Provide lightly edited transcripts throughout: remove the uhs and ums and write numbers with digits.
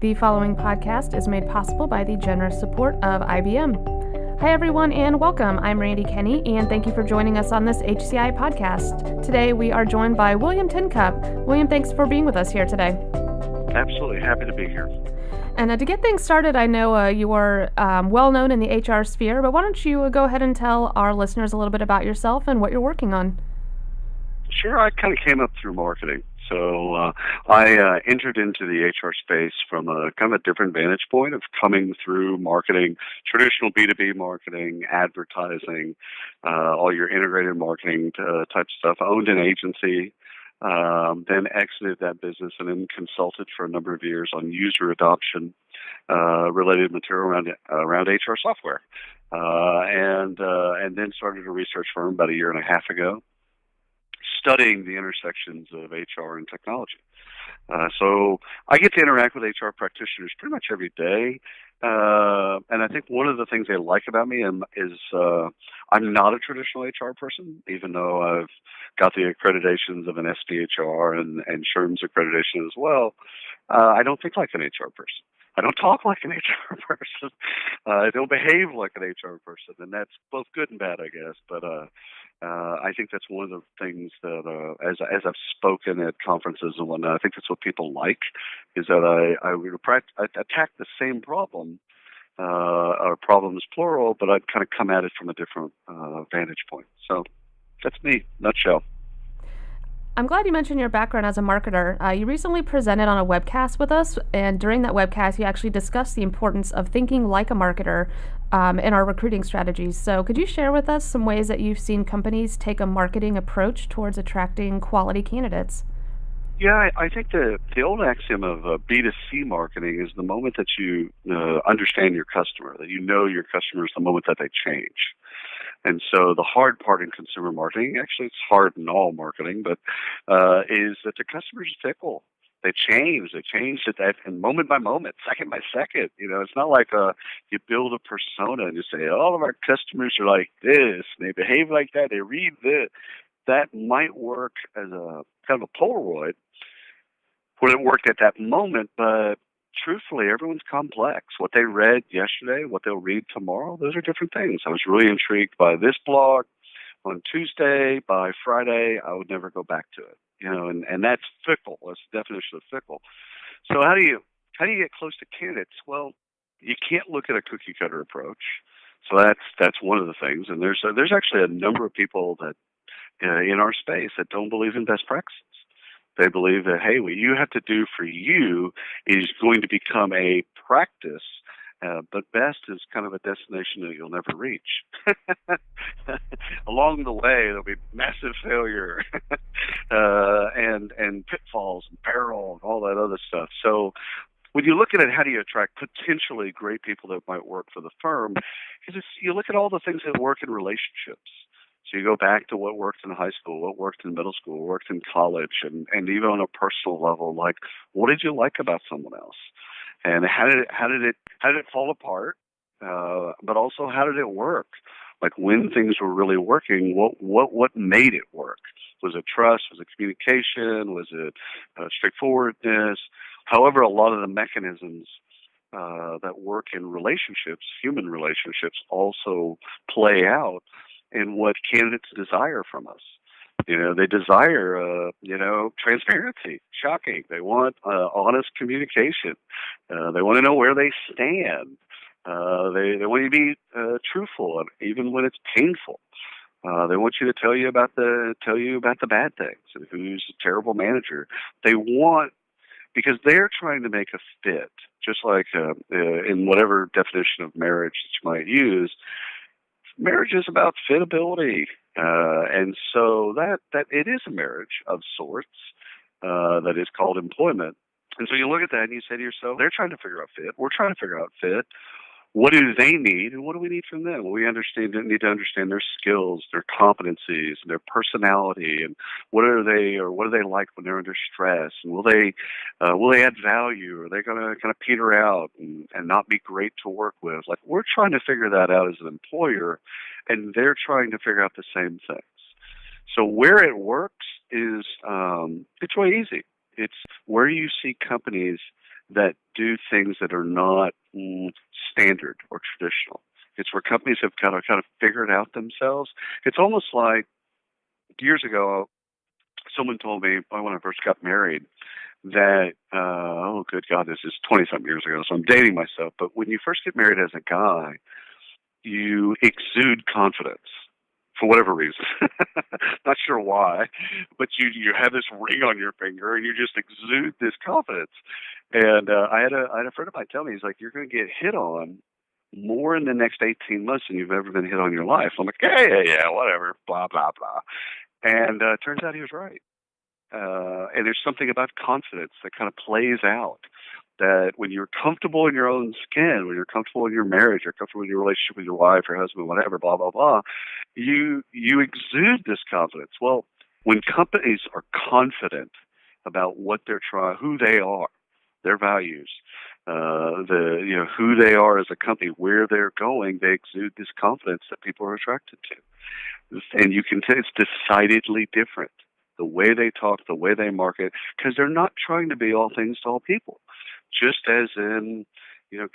The following podcast is made possible by the generous support of IBM. Hi, everyone, and welcome. I'm Randy Kenny, and thank you for joining us on this HCI podcast. Today, we are joined by William Tincup. William, thanks for being with us here today. Absolutely. Happy to be here. And to get things started, I know you are well known in the HR sphere, but why don't you go ahead and tell our listeners a little bit about yourself and what you're working on? Sure. I kind of came up through marketing. So I entered into the HR space from a kind of a different vantage point of coming through marketing, traditional B2B marketing, advertising, all your integrated marketing type stuff. I owned an agency, then exited that business and then consulted for a number of years on user adoption related material around HR software. And then started a research firm about a year and a half ago, studying the intersections of HR and technology. So I get to interact with HR practitioners pretty much every day. And I think one of the things they like about me is I'm not a traditional HR person, even though I've got the accreditations of an SDHR and SHRM's accreditation as well. I don't think like an HR person. I don't talk like an HR person. I don't behave like an HR person, and that's both good and bad, I guess. But I think that's one of the things that, as I've spoken at conferences and whatnot, I think that's what people like, is that I would attack the same problem, or problems plural, but I'd kind of come at it from a different vantage point. So that's me, nutshell. I'm glad you mentioned your background as a marketer. You recently presented on a webcast with us, and during that webcast, you actually discussed the importance of thinking like a marketer in our recruiting strategies. So could you share with us some ways that you've seen companies take a marketing approach towards attracting quality candidates? Yeah, I think the old axiom of B2C marketing is the moment that you understand your customer, that you know your customer is the moment that they change. And so the hard part in consumer marketing, actually it's hard in all marketing, but is that the customers are fickle. They change at that, and moment by moment, second by second. You know, it's not like you build a persona and you say, all of our customers are like this, and they behave like that, they read this. That might work as a kind of a Polaroid, where it worked at that moment, but truthfully, everyone's complex. What they read yesterday, what they'll read tomorrow, those are different things. I was really intrigued by this blog on Tuesday. By Friday, I would never go back to it. You know, and that's fickle. That's the definition of fickle. So how do you get close to candidates? Well, you can't look at a cookie cutter approach. So that's one of the things. And there's actually a number of people that in our space that don't believe in best practices. They believe that, hey, what you have to do for you is going to become a practice, but best is kind of a destination that you'll never reach. Along the way, there'll be massive failure and pitfalls and peril and all that other stuff. So when you look at it, how do you attract potentially great people that might work for the firm? Because you look at all the things that work in relationships. So you go back to what worked in high school, what worked in middle school, what worked in college, and even on a personal level, like what did you like about someone else, and how did it fall apart, but also how did it work? Like when things were really working, what made it work? Was it trust? Was it communication? Was it straightforwardness? However, a lot of the mechanisms that work in relationships, human relationships, also play out in what candidates desire from us. You know, they desire, transparency. Shocking. They want honest communication. They want to know where they stand. They want you to be truthful, even when it's painful. They want you to tell you about the bad things and who's a terrible manager. They want, because they're trying to make a fit, just like in whatever definition of marriage that you might use. Marriage is about fitability, and so that it is a marriage of sorts that is called employment. And so you look at that and you say to yourself, they're trying to figure out fit. We're trying to figure out fit. What do they need, and what do we need from them? Well, we need to understand their skills, their competencies, their personality, and what do they like when they're under stress? And will they add value? Are they going to kind of peter out and not be great to work with? Like, we're trying to figure that out as an employer, and they're trying to figure out the same things. So where it works is it's really easy. It's where you see companies that do things that are not standard or traditional. It's where companies have kind of figured out themselves. It's almost like years ago, someone told me when I first got married that, oh, good God, this is 20-something years ago, so I'm dating myself. But when you first get married as a guy, you exude confidence for whatever reason. Not sure why, but you have this ring on your finger and you just exude this confidence. And I had a friend of mine tell me, he's like, you're going to get hit on more in the next 18 months than you've ever been hit on in your life. I'm like, yeah, whatever, blah, blah, blah. And turns out he was right. And there's something about confidence that kind of plays out, that when you're comfortable in your own skin, when you're comfortable in your marriage, you're comfortable in your relationship with your wife, your husband, whatever, blah, blah, blah, you exude this confidence. Well, when companies are confident about what they're trying, who they are, their values, who they are as a company, where they're going, they exude this confidence that people are attracted to. And you can tell it's decidedly different. The way they talk, the way they market, because they're not trying to be all things to all people. Just as in,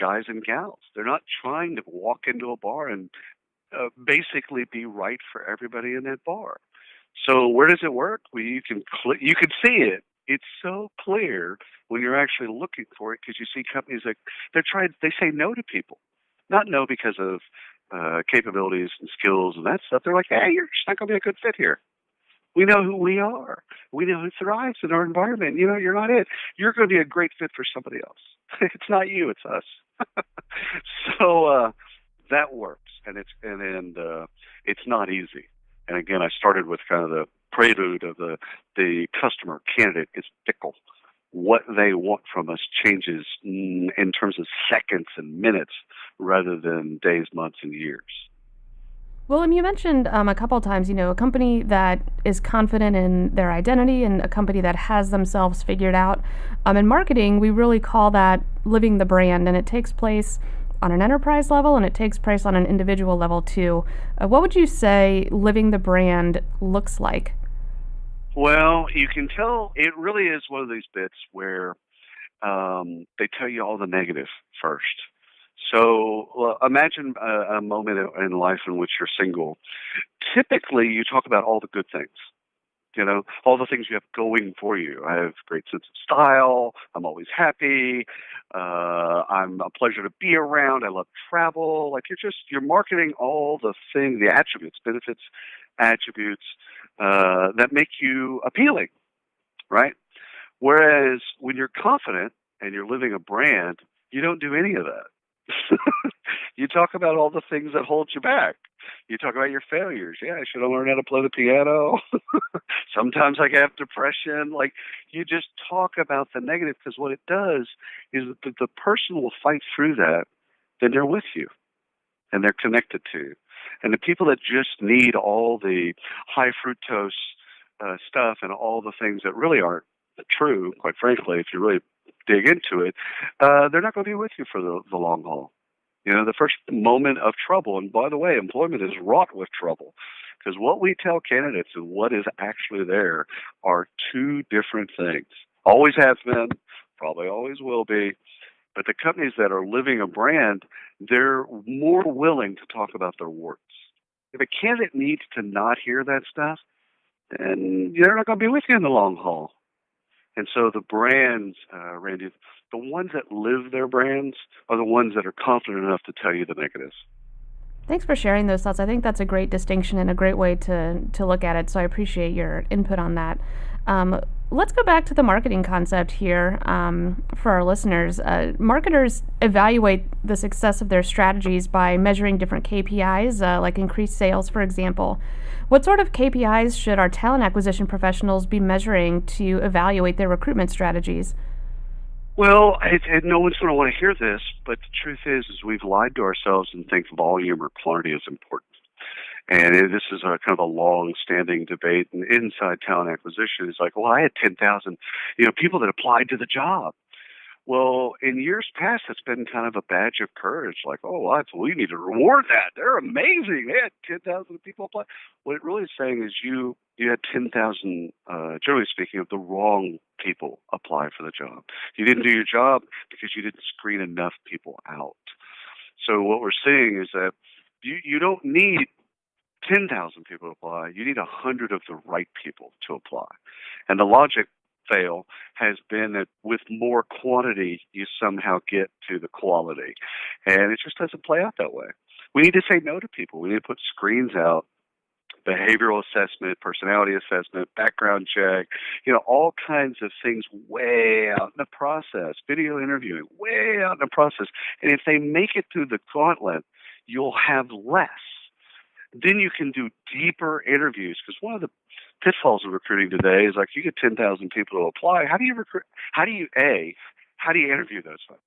guys and gals. They're not trying to walk into a bar and basically be right for everybody in that bar. So where does it work? Well, you can see it. It's so clear when you're actually looking for it, because you see companies that they say no to people. Not no because of capabilities and skills and that stuff. They're like, hey, you're just not going to be a good fit here. We know who we are. We know who thrives in our environment. You're not it. You're going to be a great fit for somebody else. It's not you. It's us. So that works, and it's not easy. And again, I started with kind of the prelude of the customer candidate is fickle. What they want from us changes in terms of seconds and minutes rather than days, months, and years. Well, and you mentioned a couple of times, a company that is confident in their identity and a company that has themselves figured out. In marketing, we really call that living the brand, and it takes place on an enterprise level and it takes place on an individual level too. What would you say living the brand looks like? Well, you can tell it really is one of these bits where they tell you all the negative first. So imagine a moment in life in which you're single. Typically, you talk about all the good things, all the things you have going for you. I have great sense of style. I'm always happy. I'm a pleasure to be around. I love travel. Like you're marketing all the things, the attributes, benefits, attributes that make you appealing, right? Whereas when you're confident and you're living a brand, you don't do any of that. You talk about all the things that hold you back. You talk about your failures. Yeah, I should have learned how to play the piano. Sometimes I have depression. Like, you just talk about the negative, because what it does is that the person will fight through that, then they're with you and they're connected to you. And the people that just need all the high fructose stuff and all the things that really aren't true, quite frankly, if you really dig into it, they're not going to be with you for the long haul. The first moment of trouble, and by the way, employment is wrought with trouble, because what we tell candidates and what is actually there are two different things. Always have been, probably always will be. But the companies that are living a brand, they're more willing to talk about their warts. If a candidate needs to not hear that stuff, then they're not going to be with you in the long haul. And so the brands, Randy, the ones that live their brands are the ones that are confident enough to tell you the negatives. Thanks for sharing those thoughts. I think that's a great distinction and a great way to look at it, so I appreciate your input on that. Let's go back to the marketing concept here for our listeners. Marketers evaluate the success of their strategies by measuring different KPIs, like increased sales, for example. What sort of KPIs should our talent acquisition professionals be measuring to evaluate their recruitment strategies? Well, no one's going to want to hear this, but the truth is we've lied to ourselves and think volume or quantity is important. And this is a kind of a long-standing debate inside talent acquisition. It's like, well, I had 10,000, people that applied to the job. Well, in years past, it's been kind of a badge of courage. Like, oh, we need to reward that. They're amazing. They had 10,000 people apply. What it really is saying is you had 10,000, generally speaking, of the wrong people apply for the job. You didn't do your job because you didn't screen enough people out. So what we're seeing is that you don't need 10,000 people to apply. You need 100 of the right people to apply. And the logic fail has been that with more quantity, you somehow get to the quality. And it just doesn't play out that way. We need to say no to people. We need to put screens out, behavioral assessment, personality assessment, background check, all kinds of things way out in the process, video interviewing, way out in the process. And if they make it through the gauntlet, you'll have less. Then you can do deeper interviews, because one of the pitfalls of recruiting today is like you get 10,000 people to apply. How do you recruit? How do you interview those folks?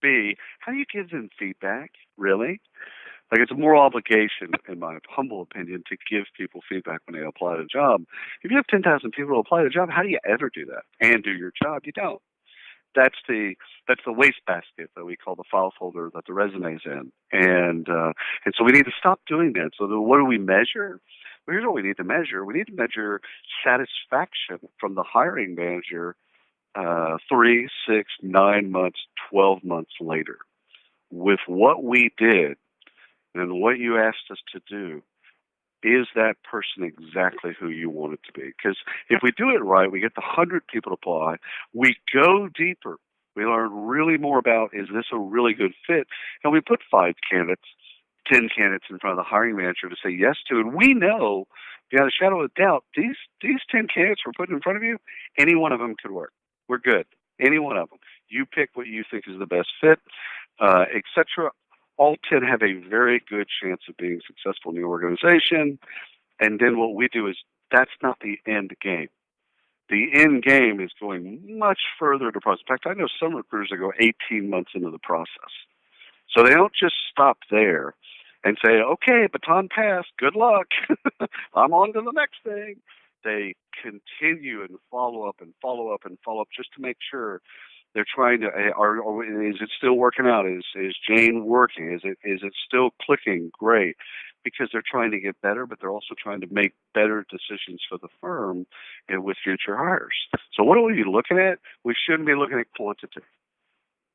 B, how do you give them feedback? Really? Like, it's a moral obligation, in my humble opinion, to give people feedback when they apply to a job. If you have 10,000 people to apply to a job, how do you ever do that and do your job? You don't. That's the wastebasket that we call the file folder that the resume's in, and so we need to stop doing that. So what do we measure? Well, here's what we need to measure. We need to measure satisfaction from the hiring manager 3, 6, 9 months, 12 months later with what we did and what you asked us to do. Is that person exactly who you want it to be? Because if we do it right, we get the 100 people to apply. We go deeper. We learn really more about, is this a really good fit? And we put 5 candidates, 10 candidates in front of the hiring manager to say yes to. And we know, beyond a shadow of doubt, these 10 candidates we're putting in front of you, any one of them could work. We're good. Any one of them. You pick what you think is the best fit, etc. All 10 have a very good chance of being successful in the organization. And then what we do is, that's not the end game. The end game is going much further into the process. In fact, I know some recruiters that go 18 months into the process. So they don't just stop there and say, okay, baton passed, good luck, I'm on to the next thing. They continue and follow up and follow up and follow up just to make sure they're trying to, is it still working out? Is Jane working? Is it still clicking? Great. Because they're trying to get better, but they're also trying to make better decisions for the firm and with future hires. So what are we looking at? We shouldn't be looking at quantity.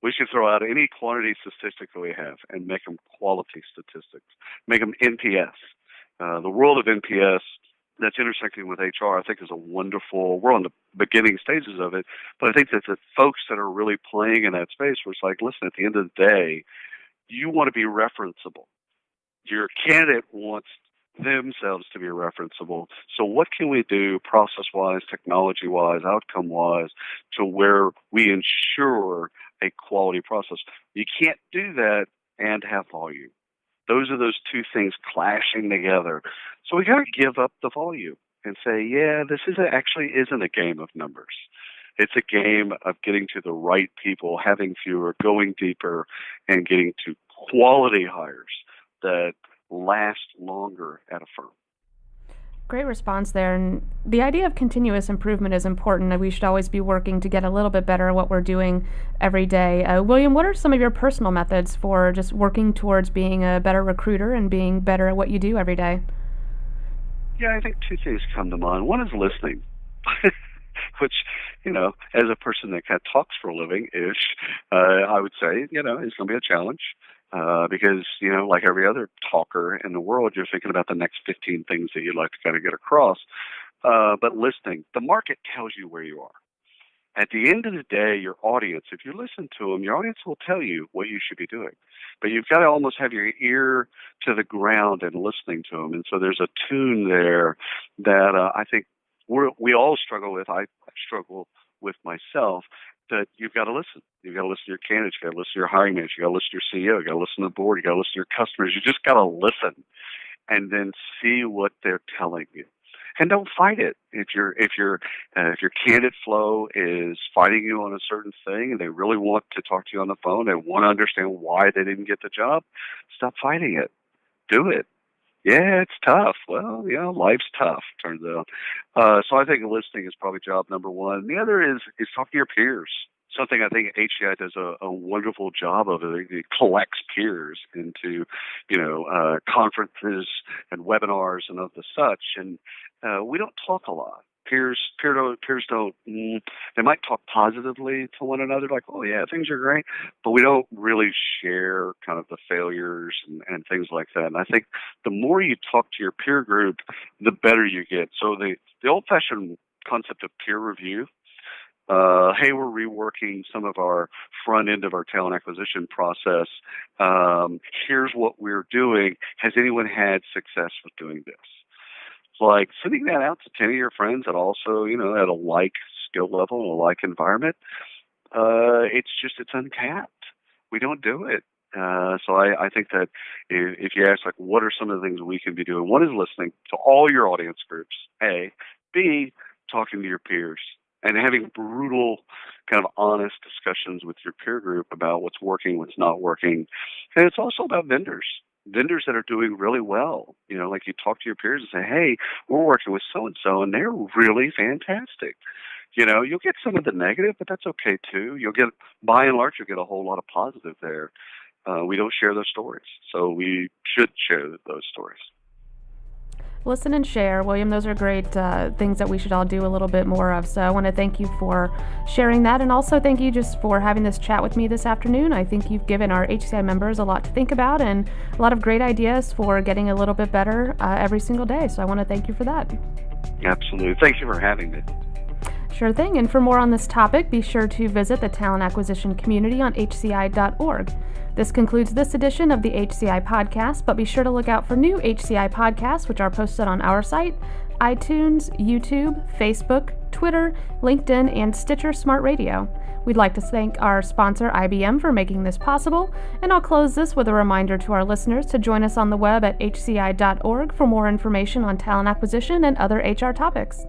We should throw out any quantity statistic that we have and make them quality statistics. Make them NPS. The world of NPS that's intersecting with HR, I think, is a wonderful, we're on the beginning stages of it, but I think that the folks that are really playing in that space where it's like, listen, at the end of the day, you want to be referenceable. Your candidate wants themselves to be referenceable. So what can we do process-wise, technology-wise, outcome-wise to where we ensure a quality process? You can't do that and have volume. Those are those two things clashing together. So we got to give up the volume and say, yeah, this actually isn't a game of numbers. It's a game of getting to the right people, having fewer, going deeper, and getting to quality hires that last longer at a firm. Great response there. And the idea of continuous improvement is important, and we should always be working to get a little bit better at what we're doing every day. William, what are some of your personal methods for just working towards being a better recruiter and being better at what you do every day? Yeah, I think 2 things come to mind. One is listening, which, as a person that kind of talks for a living-ish, I would say, it's going to be a challenge. Because, like every other talker in the world, you're thinking about the next 15 things that you'd like to kind of get across. But listening, the market tells you where you are. At the end of the day, your audience, if you listen to them, your audience will tell you what you should be doing. But you've got to almost have your ear to the ground and listening to them. And so there's a tune there that I think we all struggle with. I struggle with myself. That you've got to listen. You've got to listen to your candidates. You've got to listen to your hiring manager. You've got to listen to your CEO. You've got to listen to the board. You've got to listen to your customers. You just got to listen and then see what they're telling you. And don't fight it. If your candidate flow is fighting you on a certain thing and they really want to talk to you on the phone, they want to understand why they didn't get the job, stop fighting it. Do it. Yeah, it's tough. Well, life's tough, turns out. So I think listening is probably job number one. The other is talk to your peers. something I think HCI does a wonderful job of. It collects peers into, conferences and webinars and of the such, and we don't talk a lot. Peers don't. They might talk positively to one another, like, "Oh yeah, things are great," but we don't really share kind of the failures and things like that. And I think the more you talk to your peer group, the better you get. So the old-fashioned concept of peer review. Hey, we're reworking some of our front end of our talent acquisition process. Here's what we're doing. Has anyone had success with doing this? Like sending that out to 10 of your friends that also, at a like skill level and a like environment, it's untapped. We don't do it. So I think that if you ask, like, what are some of the things we can be doing? One is listening to all your audience groups, A. B, talking to your peers and having brutal, kind of honest discussions with your peer group about what's working, what's not working. And it's also about vendors that are doing really well. Like you talk to your peers and say, hey, we're working with so-and-so, and they're really fantastic. You'll get some of the negative, but that's okay too. By and large, you'll get a whole lot of positive there. We don't share those stories, so we should share those stories. Listen and share. William, those are great things that we should all do a little bit more of. So I want to thank you for sharing that, and also thank you just for having this chat with me this afternoon. I think you've given our HCI members a lot to think about and a lot of great ideas for getting a little bit better every single day. So I want to thank you for that. Absolutely. Thank you for having me. Sure thing. And for more on this topic, be sure to visit the talent acquisition community on hci.org. This concludes this edition of the HCI podcast, but be sure to look out for new HCI podcasts, which are posted on our site, iTunes, YouTube, Facebook, Twitter, LinkedIn, and Stitcher Smart Radio. We'd like to thank our sponsor, IBM, for making this possible, and I'll close this with a reminder to our listeners to join us on the web at hci.org for more information on talent acquisition and other HR topics.